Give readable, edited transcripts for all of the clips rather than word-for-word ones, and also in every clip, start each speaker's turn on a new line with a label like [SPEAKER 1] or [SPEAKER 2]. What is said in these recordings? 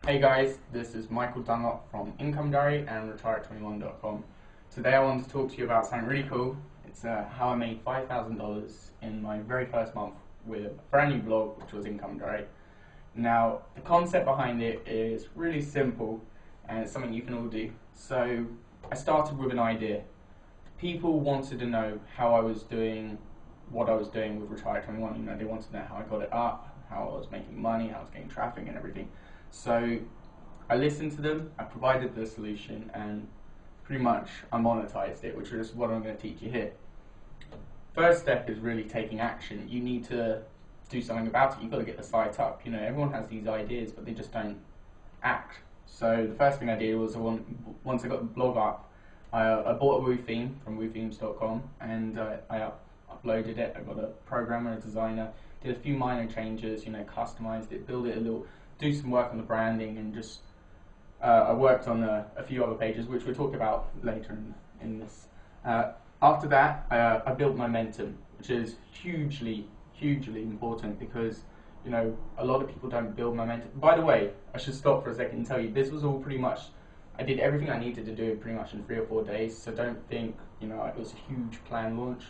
[SPEAKER 1] Hey guys, this is Michael Dunlop from Income Diary and Retire21.com. Today I want to talk to you about something really cool. It's how I made $5,000 in my very first month with a brand new blog, which was Income Diary. Now, the concept behind it is really simple and it's something you can all do. So, I started with an idea. People wanted to know how I was doing what I was doing with Retire21. You know, they wanted to know how I got it up, how I was making money, how I was getting traffic and everything. So I listened to them, I provided the solution, and pretty much I monetized it, which is what I'm going to teach you here. First step is really taking action. You need to do something about it. You've got to get the site up. You know, everyone has these ideas, but they just don't act. So the first thing I did was once I got the blog up, I bought a Woo theme from woothemes.com and I uploaded it. I got a programmer, a designer, did a few minor changes, you know, customized it, built it a little, do some work on the branding, and just I worked on a few other pages, which we'll talk about later in this. After that, I built momentum, which is hugely important because, you know, a lot of people don't build momentum. By the way, I should stop for a second and tell you, this was all pretty much, I did everything I needed to do pretty much in 3 or 4 days, so don't think, you know, it was a huge planned launch.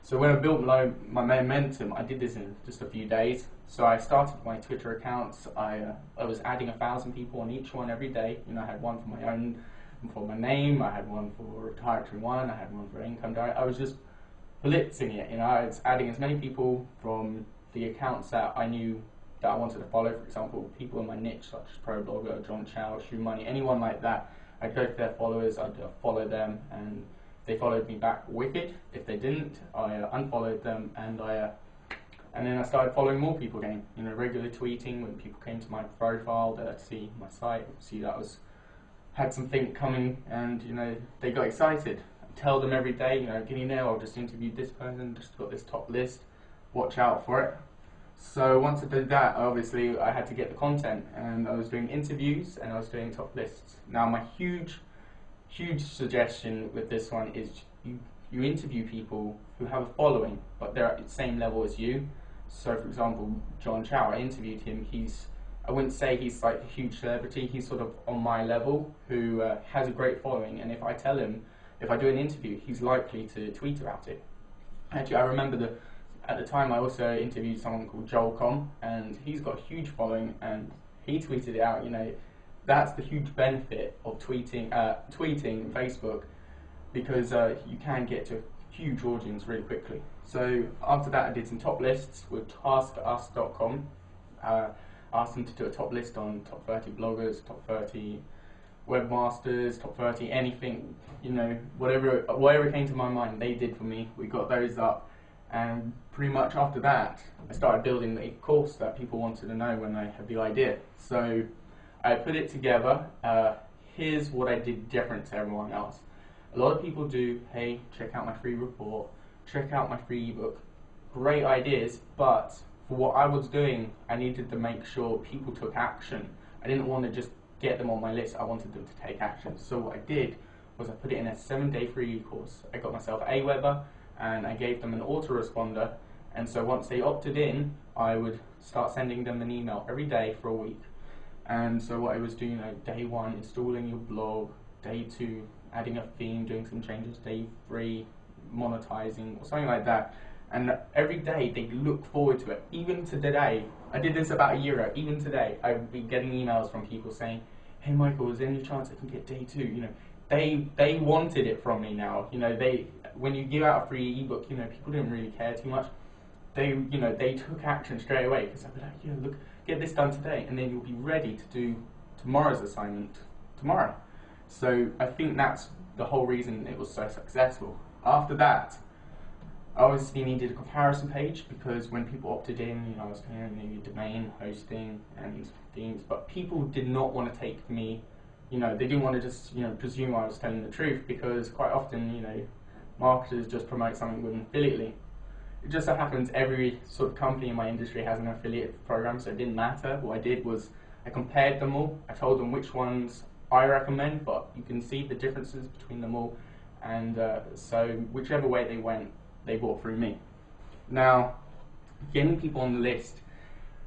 [SPEAKER 1] So when I built my momentum, I did this in just a few days. So I started my Twitter accounts. I was adding 1,000 people on each one every day. You know, I had one for my own, for my name. I had one for Retire21. I had one for Income Diary. I was just blitzing it. You know, I was adding as many people from the accounts that I knew that I wanted to follow. For example, people in my niche, such as Pro Blogger, John Chow, Shoe Money, anyone like that. I'd go to their followers. I'd follow them, and they followed me back wicked. If they didn't, I unfollowed them, and then I started following more people again. You know, regular tweeting when people came to my profile, they'd see my site, see that I had something coming, and you know, they got excited. I tell them every day, you know, Guinea Nail, I've just interviewed this person, just got this top list, watch out for it. So once I did that, obviously I had to get the content, and I was doing interviews and I was doing top lists. Now my huge suggestion with this one is you interview people who have a following, but they're at the same level as you. So for example, John Chow, I interviewed him. I wouldn't say he's like a huge celebrity, he's sort of on my level, who has a great following, and if I tell him, if I do an interview, he's likely to tweet about it. Actually, I remember at the time I also interviewed someone called Joel Com, and he's got a huge following, and he tweeted it out. You know, that's the huge benefit of tweeting Facebook, because you can get to a huge audience really quickly. So after that, I did some top lists with taskus.com. Asked them to do a top list on top 30 bloggers, top 30 webmasters, top 30 anything, you know, whatever came to my mind, they did for me. We got those up, and pretty much after that, I started building a course that people wanted to know when I had the idea. So I put it together. Here's what I did different to everyone else. A lot of people do, hey, check out my free report, check out my free ebook. Great ideas, but for what I was doing, I needed to make sure people took action. I didn't want to just get them on my list, I wanted them to take action. So what I did was I put it in a 7-day free course. I got myself Aweber, and I gave them an autoresponder, and so once they opted in, I would start sending them an email every day for a week. And so what I was doing, day 1, installing your blog, day 2, adding a theme, doing some changes, day 3, monetizing, or something like that. And every day they look forward to it. Even to today, I did this about a year ago, even today, I've been getting emails from people saying, hey Michael, is there any chance I can get day 2? You know, they wanted it from me now. You know, when you give out a free ebook, you know, people didn't really care too much. They took action straight away, because I'd be like, yeah, look, get this done today, and then you'll be ready to do tomorrow's assignment tomorrow. So I think that's the whole reason it was so successful. After that, I obviously needed a comparison page, because when people opted in, you know, I was telling them they needed domain, hosting, and themes, but people did not want to take me, you know, they didn't want to just, you know, presume I was telling the truth, because quite often, you know, marketers just promote something with an affiliate link. It just so happens every sort of company in my industry has an affiliate program, so it didn't matter. What I did was I compared them all. I told them which ones I recommend, but you can see the differences between them all, and so whichever way they went, they bought through me. Now, getting people on the list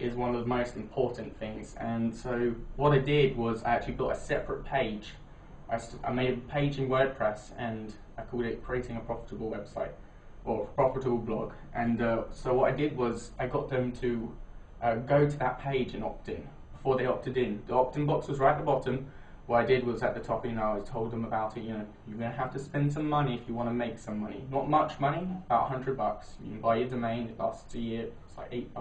[SPEAKER 1] is one of the most important things. And so what I did was I actually built a separate page. I made a page in WordPress and I called it Creating a Profitable Website or Profitable Blog. And so what I did was I got them to go to that page and opt in before they opted in. The opt-in box was right at the bottom. What I did was at the top, I told them about it. You're going to have to spend some money if you want to make some money. Not much money, about $100. You can buy your domain, it lasts a year, it's like $8.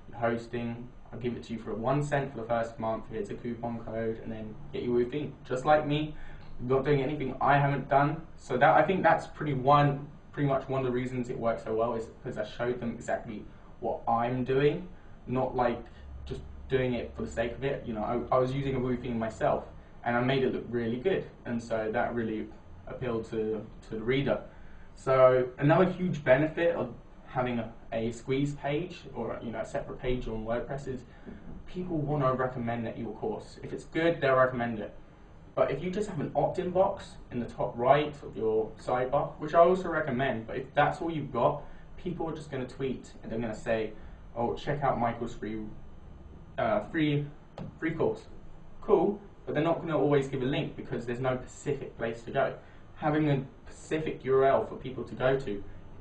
[SPEAKER 1] Your hosting, I'll give it to you for 1 cent for the first month. Here's a coupon code, and then get your thing. Just like me, not doing anything I haven't done. So that, I think that's pretty much one of the reasons it works so well, is because I showed them exactly what I'm doing, not like just doing it for the sake of it. I was using a Woothing myself, and I made it look really good, and so that really appealed to the reader. So another huge benefit of having a squeeze page or a separate page on WordPress is people want to recommend your course. If it's good, they'll recommend it. But if you just have an opt-in box in the top right of your sidebar, which I also recommend, but if that's all you've got, people are just going to tweet and they're going to say, "Oh, check out Michael's free course." Cool. But they're not going to always give a link because there's no specific place to go. Having a specific URL for people to go to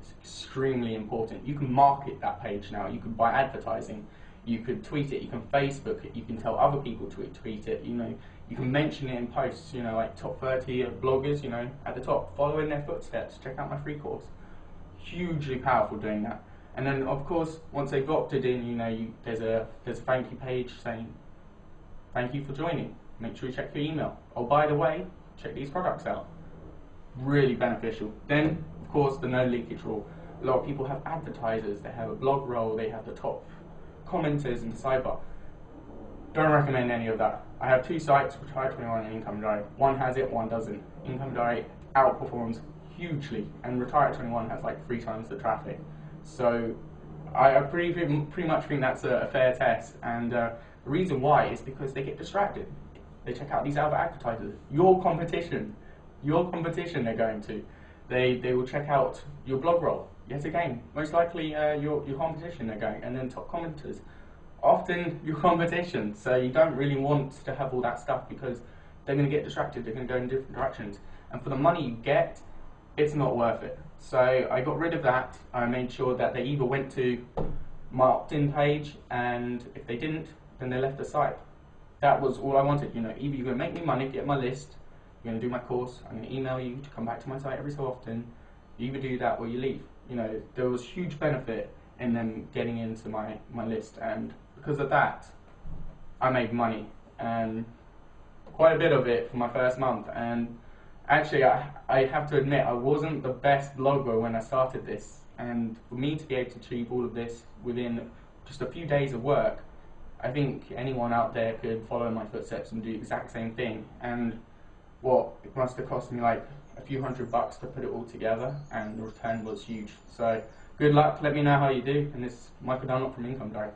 [SPEAKER 1] is extremely important. You can market that page now. You can buy advertising. You could tweet it. You can Facebook it. You can tell other people to tweet it. You can mention it in posts. Like top 30 bloggers. At the top, follow in their footsteps. Check out my free course. Hugely powerful doing that. And then of course, once they've opted in, there's a thank you page saying, "Thank you for joining. Make sure you check your email. Oh, by the way, check these products out." Really beneficial. Then, of course, the no leakage rule. A lot of people have advertisers, they have a blog role, they have the top commenters in the sidebar. Don't recommend any of that. I have 2 sites, Retire21 and Income Diary. One has it, one doesn't. Income Diary outperforms hugely, and Retire21 has like 3 times the traffic. So I pretty much think that's a fair test, and the reason why is because they get distracted. They check out these other advertisers. Your competition they're going to. They will check out your blog role. Yet again, most likely your competition they're going, and then top commenters. Often your competition, so you don't really want to have all that stuff because they're going to get distracted, they're going to go in different directions. And for the money you get, it's not worth it. So I got rid of that. I made sure that they either went to my opt-in page, and if they didn't, then they left the site. That was all I wanted. Either you're going to make me money, get my list, you're going to do my course, I'm going to email you to come back to my site every so often. You either do that or you leave. There was huge benefit in them getting into my list, and because of that, I made money, and quite a bit of it for my first month. And actually, I have to admit, I wasn't the best blogger when I started this, and for me to be able to achieve all of this within just a few days of work, I think anyone out there could follow in my footsteps and do the exact same thing. And it must have cost me like a few $100 to put it all together, and the return was huge. So good luck, let me know how you do, and this is Michael Dunlop from Income Diary.